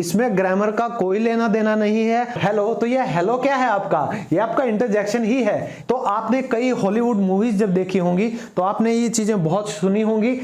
इसमें ग्रामर का कोई लेना देना नहीं है। हेलो, तो ये हेलो क्या है आपका, ये आपका इंटरजेक्शन ही है। तो आपने कई हॉलीवुड मूवीज जब देखी होंगी तो आपने ये चीजें बहुत सुनी होंगी।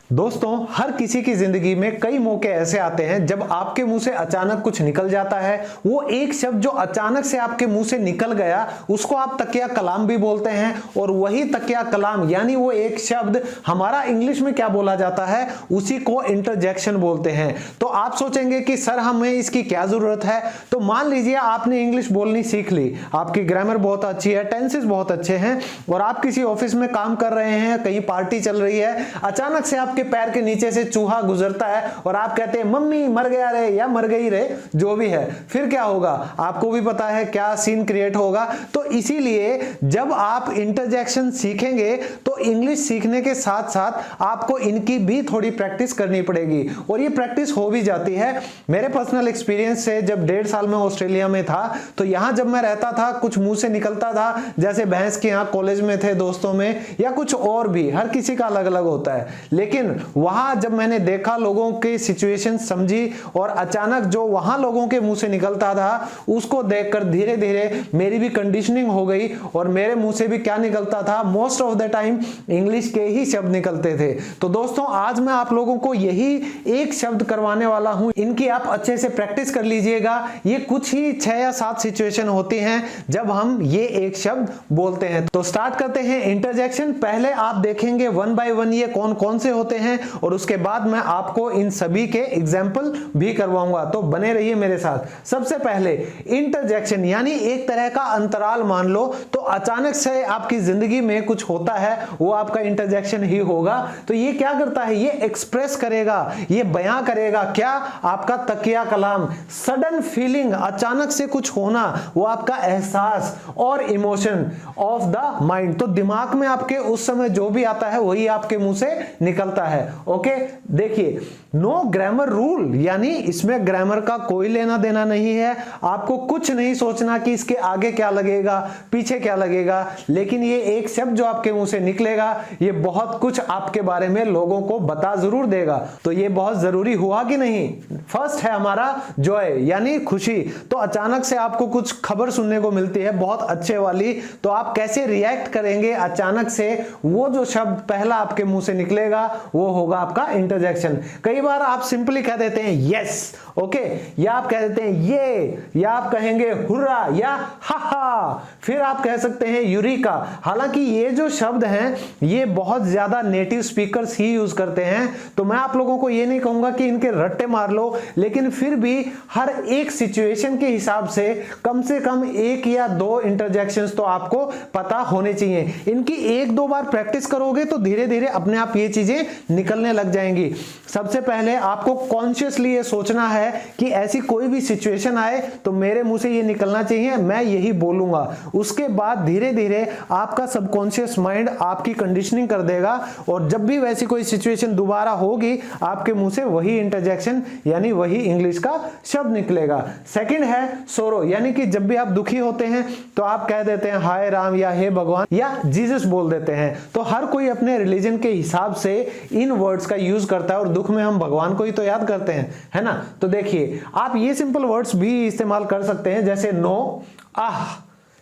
दोस्तों, हर किसी की जिंदगी में कई मौके ऐसे आते हैं जब आपके मुंह से अचानक कुछ निकल जाता है। वो एक शब्द जो अचानक से आपके मुंह से निकल गया उसको आप तकिया कलाम भी बोलते हैं। और वही तकिया कलाम यानी वो एक शब्द हमारा इंग्लिश में क्या बोला जाता है, उसी को इंटरजेक्शन बोलते हैं। तो आप सोचेंगे कि सर हमें इसकी क्या जरूरत है। तो मान लीजिए आपने इंग्लिश बोलनी सीख ली, आपकी ग्रामर बहुत अच्छी है, टेंसेस बहुत अच्छे हैं, और आप किसी ऑफिस में काम कर रहे हैं, कहीं पार्टी चल रही है, अचानक से आपके पैर के नीचे से चूहा गुजरता है और आप कहते हैं मम्मी मर गया रे या मर गई रे, जो भी है। फिर क्या होगा आपको भी पता है, क्या सीन क्रिएट होगा। तो इसीलिए जब आप इंटरजेक्शन सीखेंगे तो इंग्लिश सीखने के साथ साथ आपको इनकी भी थोड़ी प्रैक्टिस करनी पड़ेगी, और ये प्रैक्टिस हो भी जाती है। मेरे पर्सनल एक्सपीरियंस से जब 1.5 साल में ऑस्ट्रेलिया में था तो यहां जब मैं रहता था कुछ मुंह से निकलता था, जैसे भैंस की, यहां कॉलेज में थे दोस्तों में, या कुछ और भी, हर किसी का अलग अलग होता है। लेकिन वहां जब मैंने देखा, लोगों की सिचुएशन समझी, और अचानक जो वहां लोगों के मुंह से निकलता था उसको देखकर धीरे धीरे मेरी भी कंडीशनिंग हो गई, और मेरे मुंह से भी क्या निकलता था, most of the time English के ही शब्द निकलते थे। तो दोस्तों, आज मैं आप लोगों को यही एक शब्द करवाने वाला हूं, इनकी आप अच्छे से प्रैक्टिस कर लीजिएगा। ये कुछ ही 6 या 7 सिचुएशन होती हैं जब हम ये एक शब्द बोलते हैं। तो स्टार्ट करते हैं इंटरजेक्शन। पहले आप देखेंगे 1 बाय 1 ये कौन कौन से होते हैं, और उसके बाद मैं आपको इन सभी के एग्जाम्पल भी करवाऊंगा, तो बने रहिए मेरे साथ। सबसे पहले इंटरजेक्शन यानी एक तरह का अंतराल मान लो, तो अचानक से आपकी जिंदगी में कुछ होता है, वो आपका इंटरजेक्शन ही होगा। तो ये क्या करता है, ये एक्सप्रेस करेगा, ये बयां करेगा क्या, आपका तकिया कलाम, सडन फीलिंग, अचानक से कुछ होना, वो आपका एहसास और इमोशन ऑफ द माइंड। तो दिमाग में आपके उस समय जो भी आता है वही आपके मुंह से निकलता है। ओके, देखिए, नो ग्रामर रूल यानी इसमें ग्रामर का कोई लेना देना नहीं है। आपको कुछ नहीं सोचना कि इसके आगे क्या लगेगा, पीछे क्या लगेगा, लेकिन ये एक शब्द जो आपके मुंह से निकलेगा ये बहुत कुछ आपके बारे में लोगों को बता जरूर देगा। तो ये बहुत जरूरी हुआ कि नहीं। फर्स्ट है हमारा जॉय यानी खुशी। तो अचानक से आपको कुछ खबर सुनने को मिलती है बहुत अच्छे वाली, तो आप कैसे रिएक्ट करेंगे अचानक से, वो जो शब्द पहला आपके मुंह से निकलेगा वो होगा आपका इंटरजेक्शन। कई बार आप सिंपली कह देते हैं यस, ओके, या आप कह देते हैं ये, या आप कहेंगे हुर्रा या हा हा, फिर आप कह सकते हैं यूरिका। हालांकि ये जो शब्द हैं ये बहुत ज्यादा नेटिव स्पीकर्स ही यूज करते हैं, तो मैं आप लोगों को ये नहीं कहूंगा कि इनके रट्टे मार लो, लेकिन फिर भी हर एक सिचुएशन के हिसाब से कम 1 या 2 इंटरजेक्शंस तो आपको पता होने चाहिए। इनकी 1-2 बार प्रैक्टिस करोगे तो धीरे धीरे अपने आप ये चीजें निकलने लग जाएंगी। सबसे पहले आपको कॉन्शियसली ये सोचना है कि ऐसी कोई भी सिचुएशन आए तो मेरे मुंह से ये निकलना चाहिए, मैं यही बोलूंगा। उसके बाद धीरे धीरे आपका सबकॉन्शियस माइंड आपकी कंडीशनिंग कर देगा, और जब भी वैसी कोई सिचुएशन दोबारा होगी आपके मुंह से वही इंटरजेक्शन यानी वही इंग्लिश का शब्द निकलेगा। सेकंड है सोरो, यानी कि जब भी आप दुखी होते हैं तो आप कह देते हैं हाय राम या हे भगवान या जीसस बोल देते हैं। तो हर कोई अपने रिलीजन के हिसाब से इन वर्ड्स का यूज करता है, और दुख में हम भगवान को ही तो याद करते हैं, है ना। तो देखिए, आप ये सिंपल वर्ड्स भी इस्तेमाल कर सकते हैं, जैसे नो, आह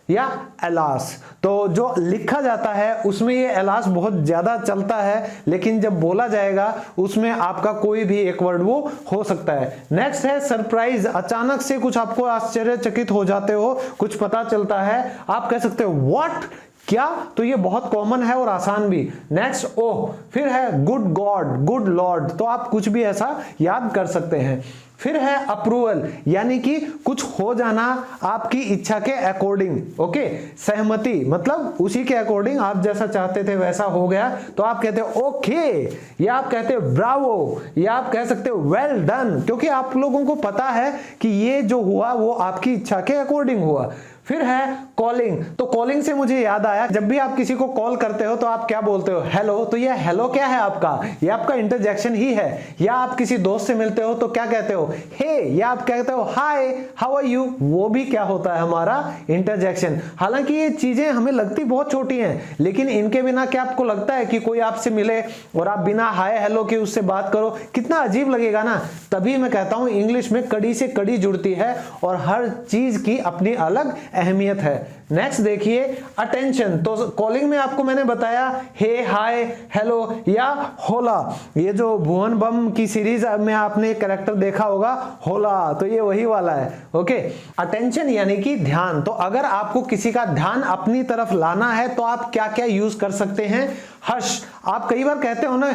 या एलास। तो जो लिखा जाता है उसमें ये एलास बहुत ज्यादा चलता है, लेकिन जब बोला जाएगा उसमें आपका कोई भी एक वर्ड वो हो सकता है। नेक्स्ट है सरप्राइज, अचानक से कुछ आपको आश्चर्यचकित हो जाते हो, कुछ पता चलता है, आप कह सकते हो व्हाट, क्या। तो ये बहुत कॉमन है और आसान भी। नेक्स्ट ओह, फिर है गुड गॉड, गुड लॉर्ड, तो आप कुछ भी ऐसा याद कर सकते हैं। फिर है अप्रूवल, यानी कि कुछ हो जाना आपकी इच्छा के अकॉर्डिंग, ओके। सहमति मतलब उसी के अकॉर्डिंग, आप जैसा चाहते थे वैसा हो गया, तो आप कहते हो ओके, या आप कहते हो ब्रावो, या आप कह सकते हो वेल डन, क्योंकि आप लोगों को पता है कि ये जो हुआ वो आपकी इच्छा के अकॉर्डिंग हुआ। फिर है कॉलिंग। तो कॉलिंग से मुझे याद आया, जब भी आप किसी को कॉल करते हो तो आप क्या बोलते हो? हेलो। तो ये हेलो क्या है आपका? ये आपका इंटरजेक्शन ही है। या आप किसी दोस्त से मिलते हो तो क्या कहते हो? हे। या आप कहते हो हाय, हाउ आर यू, वो भी क्या होता है? हमारा इंटरजेक्शन। हालांकि ये चीजें हमें लगती बहुत छोटी हैं, लेकिन इनके बिना क्या आपको लगता है कि कोई आपसे मिले और आप बिना हाय हेलो के उससे बात करो, कितना अजीब लगेगा ना। तभी मैं कहता हूं इंग्लिश में कड़ी से कड़ी जुड़ती है और हर चीज की अपनी अलग अहमियत है। नेक्स्ट देखिए अटेंशन। तो कॉलिंग में आपको मैंने बताया हे, हाय, हेलो या होला। ये जो भुवन बम की सीरीज में आपने कैरेक्टर देखा होगा होला, तो ये वही वाला है। ओके, अटेंशन यानी कि ध्यान। तो अगर आपको किसी का ध्यान अपनी तरफ लाना है तो आप क्या क्या यूज कर सकते हैं? हश। आप कई बार कहते हो ना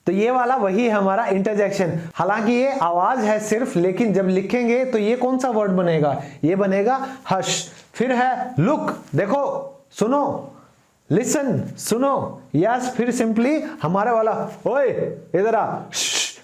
तो ये वाला वही है हमारा इंटरजेक्शन। हालांकि ये आवाज है सिर्फ, लेकिन जब लिखेंगे तो ये कौन सा वर्ड बनेगा? ये बनेगा हश। फिर है लुक, देखो, सुनो, लिसन, सुनो। यस। फिर सिंपली हमारे वाला ओए इधर आ।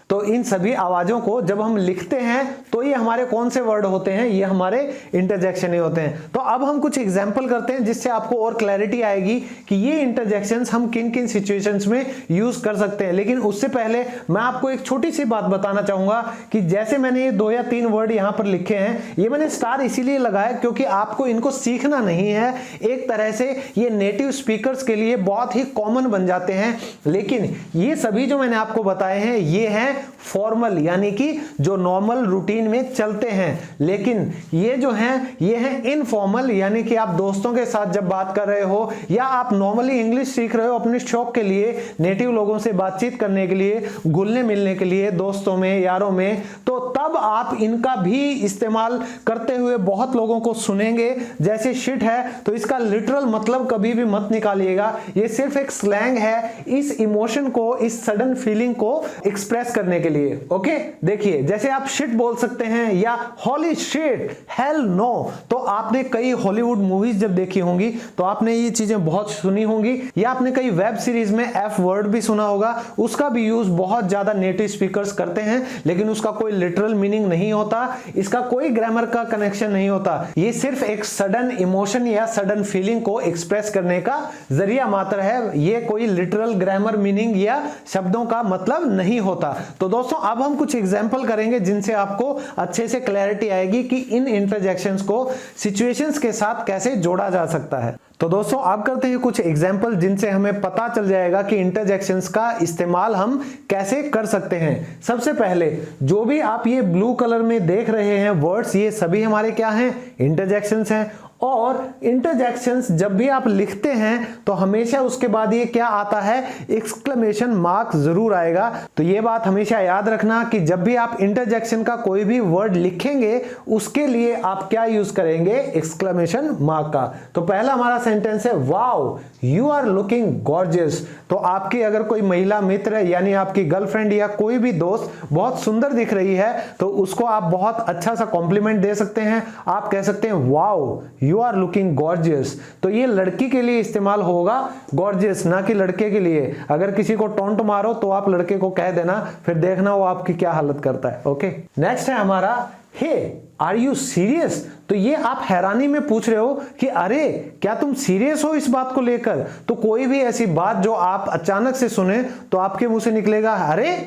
तो इन सभी आवाजों को जब हम लिखते हैं तो ये हमारे कौन से वर्ड होते हैं? ये हमारे इंटरजेक्शन ही होते हैं। तो अब हम कुछ एग्जांपल करते हैं जिससे आपको और क्लैरिटी आएगी कि ये इंटरजेक्शंस हम किन किन सिचुएशंस में यूज कर सकते हैं। लेकिन उससे पहले मैं आपको एक छोटी सी बात बताना चाहूंगा कि जैसे मैंने ये 2 या 3 वर्ड यहां पर लिखे हैं, ये मैंने स्टार इसीलिए लगाया क्योंकि आपको इनको सीखना नहीं है। एक तरह से ये नेटिव स्पीकर्स के लिए बहुत ही कॉमन बन जाते हैं, लेकिन ये सभी जो मैंने आपको बताए हैं ये हैं फॉर्मल, यानी कि जो नॉर्मल रूटीन में चलते हैं। लेकिन ये जो हैं ये हैं इनफॉर्मल, यानी कि आप दोस्तों के साथ जब बात कर रहे हो या आप नॉर्मली इंग्लिश सीख रहे हो अपने शौक के लिए, नेटिव लोगों से बातचीत करने के लिए, घुलने मिलने के लिए, दोस्तों में, यारों में, तो तब आप इनका भी इस्तेमाल करते हुए बहुत लोगों को सुनेंगे। जैसे शिट है तो इसका लिटरल मतलब कभी भी मत निकालिएगा, ये सिर्फ एक स्लैंग है इस इमोशन को, इस सडन फीलिंग को एक्सप्रेस करने के लिए। ओके, देखिए जैसे आप शिट बोल सकते हैं या हॉली शिट, हेल नो। तो आपने कई हॉलीवुड मूवीज जब देखी होंगी तो आपने ये चीजें बहुत सुनी होंगी, या आपने कई वेब सीरीज में एफ वर्ड भी सुना होगा। उसका भी यूज बहुत ज्यादा नेटिव स्पीकर्स करते हैं, लेकिन उसका कोई लिटरल मीनिंग नहीं होता, इसका कोई ग्रामर का कनेक्शन नहीं होता। ये सिर्फ एक सडन इमोशन या सडन फीलिंग को एक्सप्रेस करने का जरिया मात्र है, ये कोई लिटरल ग्रामर मीनिंग या शब्दों का मतलब नहीं होता। तो दोस्तों अब हम कुछ एग्जांपल करेंगे जिनसे आपको अच्छे से क्लैरिटी आएगी कि इन इंटरजेक्शंस को सिचुएशंस के साथ कैसे जोड़ा जा सकता है। तो दोस्तों आप करते हैं कुछ एग्जांपल जिनसे हमें पता चल जाएगा कि इंटरजेक्शंस का इस्तेमाल हम कैसे कर सकते हैं। सबसे पहले जो भी आप ये ब्लू कलर में देख रहे हैं वर्ड्स, ये सभी हमारे क्या हैं? इंटरजेक्शंस हैं। और इंटरजेक्शंस जब भी आप लिखते हैं तो हमेशा उसके बाद ये क्या आता है? एक्सक्लेमेशन मार्क जरूर आएगा। तो ये बात हमेशा याद रखना कि जब भी आप इंटरजेक्शन का कोई भी वर्ड लिखेंगे उसके लिए आप क्या यूज करेंगे? एक्सक्लेमेशन मार्क का। तो पहला हमारा सेंटेंस है wow you are looking gorgeous. तो आपकी अगर कोई महिला मित्र यानी आपकी गर्लफ्रेंड या कोई भी दोस्त बहुत सुंदर दिख रही है तो उसको आप बहुत अच्छा सा कॉम्प्लीमेंट दे सकते हैं। आप कह सकते हैं wow you are looking gorgeous. तो ये लड़की के लिए इस्तेमाल होगा गॉर्जियस, ना कि लड़के के लिए। अगर किसी को टोंट मारो तो आप लड़के को कह देना, फिर देखना वो आपकी क्या हालत करता है। ओके, नेक्स्ट है हमारा हे आर यू सीरियस। तो ये आप हैरानी में पूछ रहे हो कि अरे क्या तुम सीरियस हो इस बात को लेकर। तो कोई भी ऐसी बात जो आप अचानक से सुने तो आपके मुंह से निकलेगा अरे।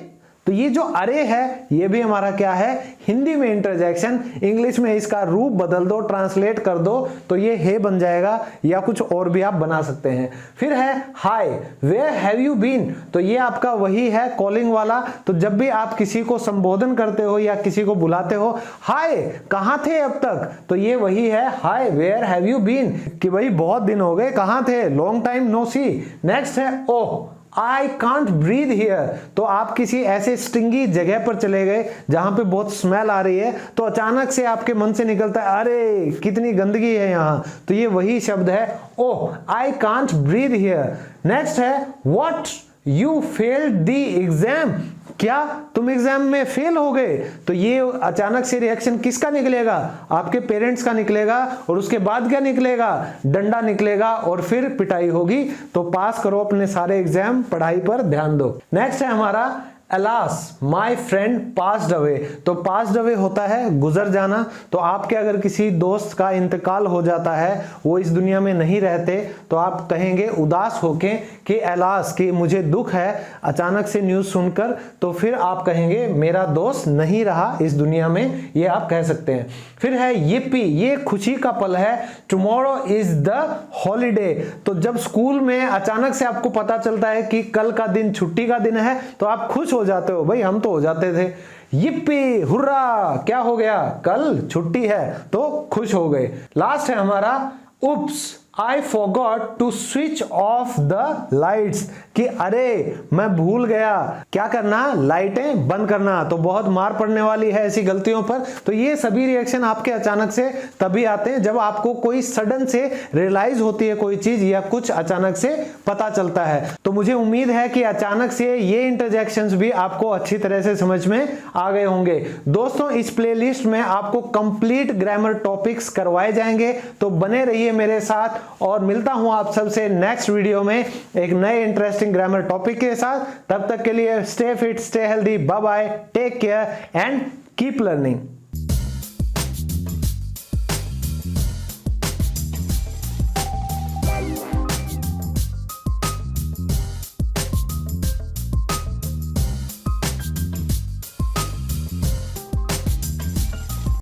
तो ये जो अरे है ये भी हमारा क्या है? हिंदी में इंटरजेक्शन। इंग्लिश में इसका रूप बदल दो, ट्रांसलेट कर दो तो ये हे बन जाएगा, या कुछ और भी आप बना सकते हैं। फिर है हाय वेयर हैव यू बीन। तो ये आपका वही है कॉलिंग वाला। तो जब भी आप किसी को संबोधन करते हो या किसी को बुलाते हो हाय कहां थे अब तक, तो ये वही है हाय वेयर हैव यू बीन, कि भाई बहुत दिन हो गए कहां थे, लॉन्ग टाइम नो सी। नेक्स्ट है ओह I can't breathe here। तो आप किसी ऐसे स्टिंगी जगह पर चले गए जहां पे बहुत स्मेल आ रही है, तो अचानक से आपके मन से निकलता है अरे कितनी गंदगी है यहां। तो ये वही शब्द है ओह I can't breathe here। Next है what you failed the exam। क्या तुम एग्जाम में फेल हो गए। तो ये अचानक से रिएक्शन किसका निकलेगा? आपके पेरेंट्स का निकलेगा। और उसके बाद क्या निकलेगा? डंडा निकलेगा और फिर पिटाई होगी। तो पास करो अपने सारे एग्जाम, पढ़ाई पर ध्यान दो। नेक्स्ट है हमारा alas my friend passed away. तो पास्ड अवे होता है गुजर जाना। तो आपके अगर किसी दोस्त का इंतकाल हो जाता है, वो इस दुनिया में नहीं रहते, तो आप कहेंगे उदास होके कि अलास, कि मुझे दुख है अचानक से न्यूज सुनकर। तो फिर आप कहेंगे मेरा दोस्त नहीं रहा इस दुनिया में, ये आप कह सकते हैं। फिर है yippee, ये खुशी का पल है। Tomorrow is the holiday. तो जब स्कूल में अचानक से आपको पता चलता है कि कल का दिन छुट्टी का दिन है, तो आप खुश हो जाते हो। भाई हम तो हो जाते थे, yippee हुर्रा, क्या हो गया, कल छुट्टी है, तो खुश हो गए। लास्ट है हमारा उप्स, I forgot to switch off the lights, कि अरे मैं भूल गया क्या करना, लाइटें बंद करना। तो बहुत मार पड़ने वाली है ऐसी गलतियों पर। तो ये सभी रिएक्शन आपके अचानक से तभी आते हैं जब आपको कोई सडन से रियलाइज होती है कोई चीज, या कुछ अचानक से पता चलता है। तो मुझे उम्मीद है कि अचानक से ये इंटरजेक्शंस भी आपको अच्छी तरह से समझ में आ गए होंगे। दोस्तों, इस प्लेलिस्ट में आपको कंप्लीट ग्रामर टॉपिक्स करवाए जाएंगे, तो बने रहिए मेरे साथ। और मिलता हूं आप सबसे नेक्स्ट वीडियो में एक नए इंटरेस्टिंग ग्रामर टॉपिक के साथ। तब तक के लिए stay fit, stay healthy, bye bye, take care and keep learning.